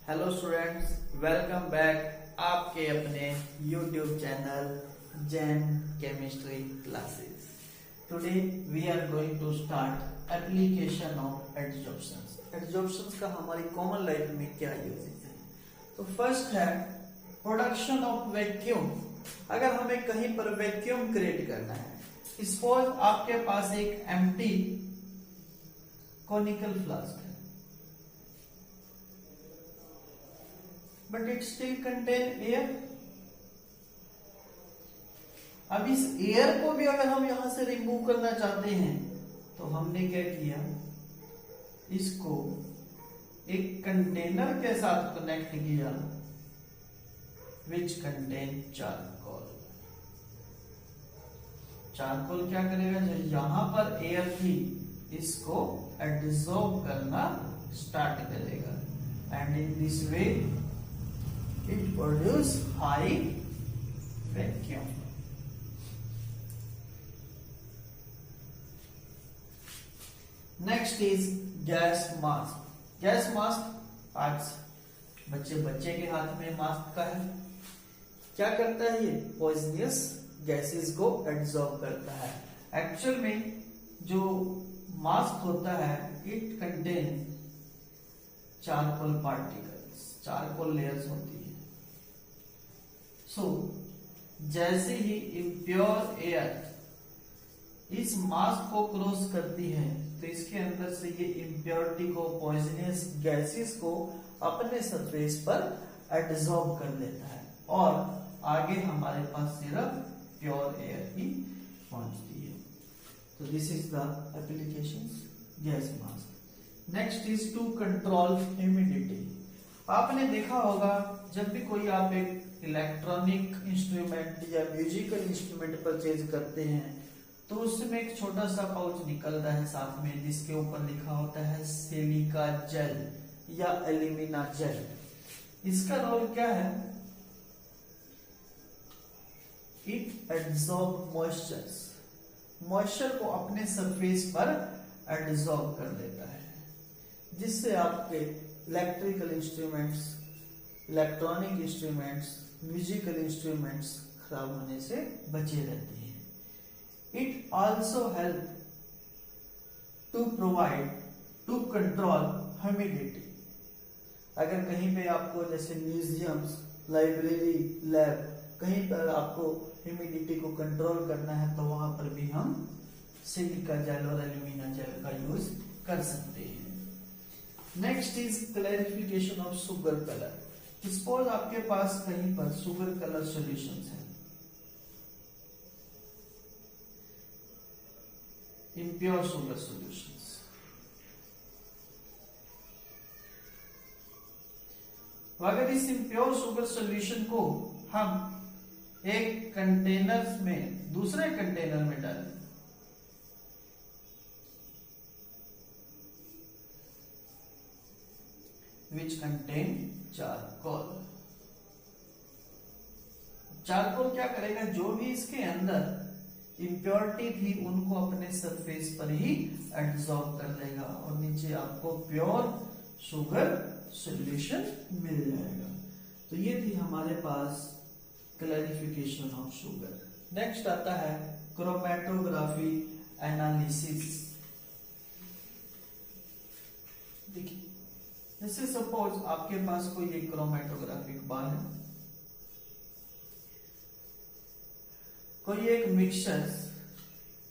Hello students, welcome back आपके अपने YouTube channel Jain chemistry classes. Today we are going to start application of adsorptions. Adsorptions का हमारी common life में क्या uses है। तो फर्स्ट है प्रोडक्शन ऑफ वैक्यूम। अगर हमें कहीं पर वैक्यूम क्रिएट करना है, सपोज आपके पास एक एम्प्टी कॉनिकल फ्लास्क है, but it still contain air. अब इस एयर को भी अगर हम यहां से रिमूव करना चाहते हैं तो हमने क्या किया, इसको एक कंटेनर के साथ कनेक्ट किया विच कंटेन चारकोल। चारकोल क्या करेगा, जो यहां पर एयर थी इसको एब्जॉर्ब करना स्टार्ट करेगा and in this way it produce high vacuum. Next is gas mask. gas mask आज बच्चे के हाथ में मास्क का है। क्या करता है ये, पॉइजनियस गैसेस को एब्जॉर्ब करता है। एक्चुअल में जो मास्क होता है it contain charcoal particles, charcoal layers होती है। जैसे ही इम्प्योर एयर इस मास्क को क्रॉस करती है तो इसके अंदर से ये इम्प्योरिटी को, पॉइजनस गैसेस को अपने सरफेस पर एब्जॉर्ब कर लेता है और आगे हमारे पास सिर्फ प्योर एयर ही पहुंचती है। तो this is the application gas mask. Next is to control humidity. आपने देखा होगा जब भी कोई आप एक इलेक्ट्रॉनिक इंस्ट्रूमेंट या म्यूजिकल इंस्ट्रूमेंट परचेज करते हैं तो उसमें एक छोटा सा पाउच निकलता है साथ में, जिसके ऊपर लिखा होता है सिलिका जेल या एल्यूमिना जेल। इसका रोल क्या है, इट एब्जॉर्ब मॉइस्चर को अपने सरफेस पर एब्जॉर्ब कर लेता है, जिससे आपके electrical instruments, electronic instruments, musical instruments खराब होने से बचे रहते हैं। It also help to provide to control humidity. अगर कहीं पे आपको जैसे म्यूजियम्स, लाइब्रेरी, लैब, कहीं पर आपको ह्यूमिडिटी को कंट्रोल करना है तो वहां पर भी हम सिलिका जेल और एल्यूमिना जेल का यूज कर सकते हैं। Next is clarification of sugar colour. Suppose आपके पास कहीं पर शुगर कलर सॉल्यूशंस है, इम्प्योर शुगर सॉल्यूशंस। अगर इस इम्प्योर शुगर सॉल्यूशन को हम एक कंटेनर में, दूसरे कंटेनर में डालें, which contain charcoal। चारकोल क्या करेगा, जो भी इसके अंदर इम्प्योरिटी थी उनको अपने सरफेस पर ही एब्जॉर्ब कर लेगा और नीचे आपको प्योर शुगर सॉल्यूशन मिल जाएगा। तो ये थी हमारे पास क्लैरिफिकेशन ऑफ शुगर। नेक्स्ट आता है क्रोमेटोग्राफी एनालिसिस। देखिए, जैसे सपोज आपके पास कोई एक क्रोमेटोग्राफिक बार है, कोई एक mixture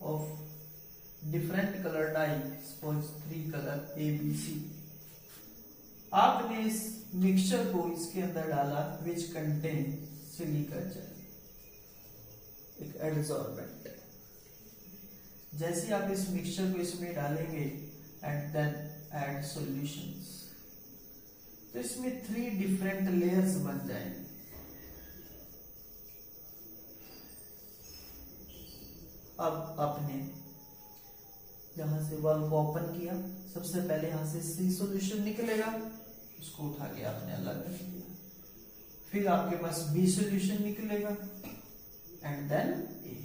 of different colour dye, suppose 3 colour ABC। आपने इस मिक्सचर को इसके अंदर डाला विच कंटेन सिलिका जेल, एक एडसॉर्बेंट। जैसे आप इस मिक्सचर को इसमें डालेंगे एंड देन ऐड सॉल्यूशंस, तो इसमें 3 डिफरेंट लेयर्स बन जाएंगे। अब आपने यहां से वाल्व को ओपन किया, सबसे पहले यहां से C सॉल्यूशन निकलेगा, उसको उठा के आपने अलग रख दिया। फिर आपके पास B सॉल्यूशन निकलेगा एंड देन A।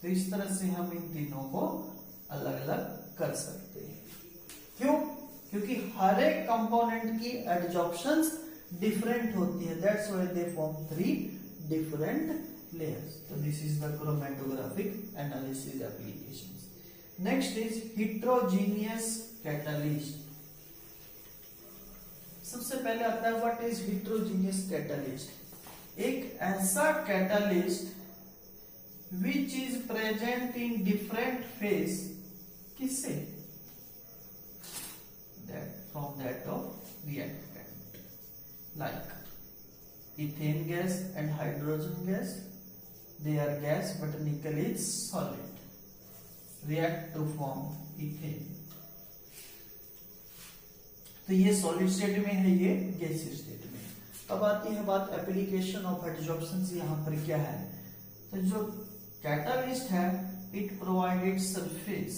तो इस तरह से हम इन तीनों को अलग अलग कर सकते हैं। क्यों? क्योंकि हर एक कंपोनेंट की एडजॉर्प्शंस डिफरेंट होती है, that's why they form 3 different layers. So this is the chromatographic analysis applications. Next is heterogeneous catalyst. सबसे पहले आता है व्हाट इज heterogeneous catalyst. एक ऐसा catalyst which is present in different phase किससे, from that of reactant, like ethane gas and hydrogen gas. They are gas but nickel is solid. React to form ethane. तो ये solid state में है, ये गैसीय state में. अब आती है बात एप्लीकेशन ऑफ एडजॉर्प्शन. यहाँ पर क्या है, तो जो कैटालिस्ट है it provided surface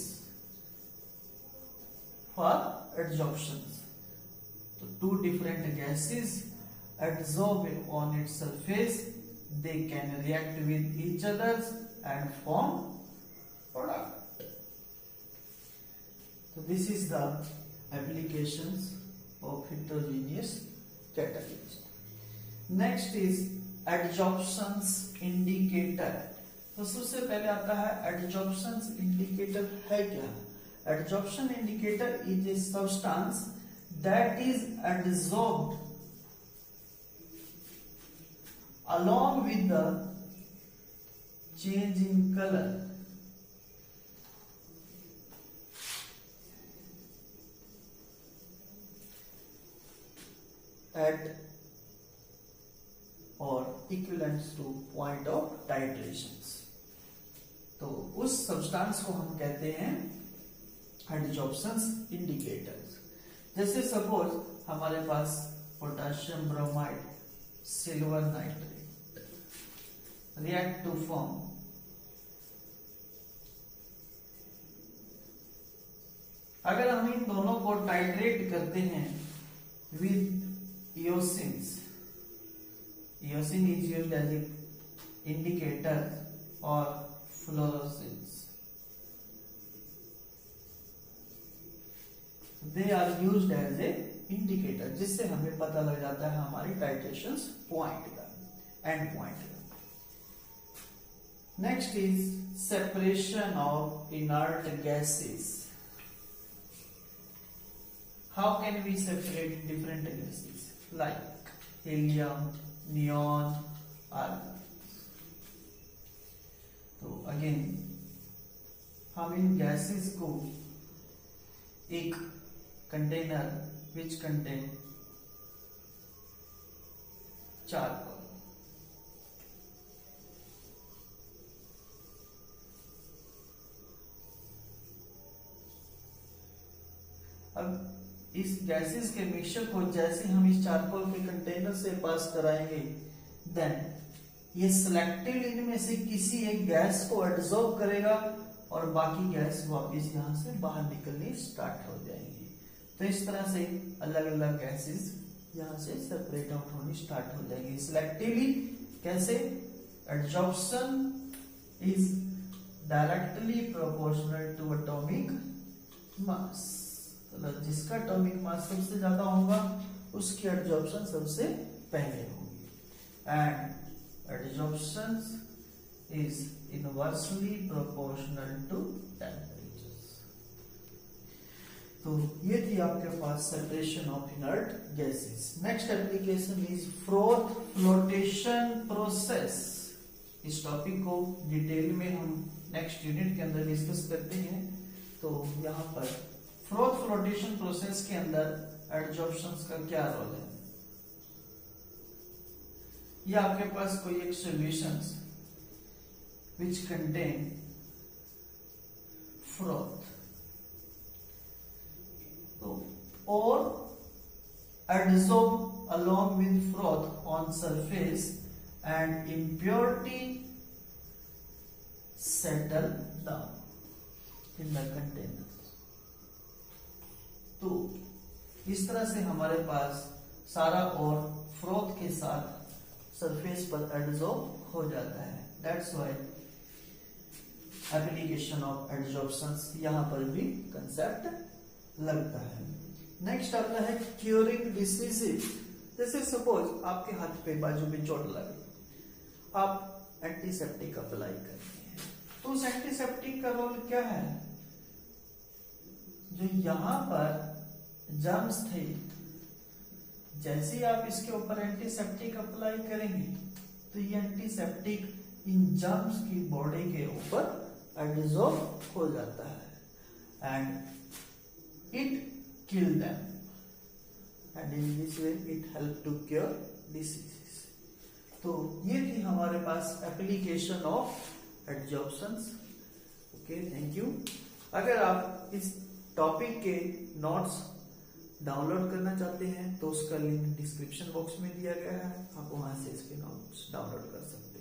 for adsorption. तो two different gases adsorb on its surface, they can react with each other and form product. So this is the applications of heterogeneous catalyst. Next is adsorptions indicator. तो सबसे पहले आता है adsorptions indicator है क्या. Adsorption indicator is a substance that is adsorbed along with the change in color at or equivalent to point of titrations. तो उस substance को हम कहते हैं एडजॉर्प्शंस इंडिकेटर्स. जैसे सपोज हमारे पास potassium bromide, silver nitrate react to form अगर हम इन दोनों को टाइट्रेट करते हैं with eosins, eosin is used as a indicator और fluorescence, they are used as a indicator, जिससे हमें पता लग जाता है हमारी टाइट्रेशन पॉइंट का, एंड पॉइंट का. Next is separation of inert gases. How can we separate different gases like helium, neon, argon? तो again हम इन gases को एक container which contain charcoal, अब इस गैसेस के मिक्सचर को जैसे हम इस चारकोल के कंटेनर से पास कराएंगे, देन ये सिलेक्टिवली इनमें से किसी एक गैस को एब्जॉर्ब करेगा और बाकी गैस वापस यहाँ से बाहर निकलनी स्टार्ट हो जाएंगी. तो इस तरह से अलग अलग गैसेस यहाँ से सेपरेट आउट होनी स्टार्ट हो जाएगी सिलेक्टिवली. कैसे? Absorption is directly proportional to atomic mass. जिसका एटॉमिक मास सबसे ज्यादा होगा उसकी एडजॉर्प्शन सबसे पहले होगी. And adsorption is inversely proportional to temperature. तो ये थी आपके पास separation of inert gases. Next application is froth flotation process. इस टॉपिक को डिटेल में हम नेक्स्ट यूनिट के अंदर डिस्कस करते हैं. तो यहाँ पर फ्रोथ फ्लोटेशन प्रोसेस के अंदर एडजॉर्प्शंस का क्या रोल है. ये आपके पास कोई एक solutions which contain froth, so or adsorb along with froth on surface and impurity settle down in the container. तो इस तरह से हमारे पास सारा और फ्रोथ के साथ सरफेस पर एडजॉर्ब हो जाता है. दैट्स व्हाई एप्लीकेशन ऑफ एडजॉर्प्शंस यहाँ पर भी कंसेप्ट लगता है. नेक्स्ट आता है क्यूरिंग डिसीजेस. जैसे सपोज आपके हाथ पे बाजू में चोट लगी, आप एंटीसेप्टिक अप्लाई करते हैं, तो उस एंटीसेप्टिक का रोल क्या है, जो यहां पर जर्म्स थे, जैसे ही आप इसके ऊपर एंटीसेप्टिक अप्लाई करेंगे तो ये एंटीसेप्टिक इन जर्म्स की बॉडी के ऊपर एडिजॉर्ब हो जाता है and it kill them and in this way it help to cure diseases. तो ये थी हमारे पास application of adsorptions. Okay, thank you. अगर आप इस टॉपिक के नोट्स डाउनलोड करना चाहते हैं तो उसका लिंक डिस्क्रिप्शन बॉक्स में दिया गया है, आप वहां से इसके नोट्स डाउनलोड कर सकते हैं।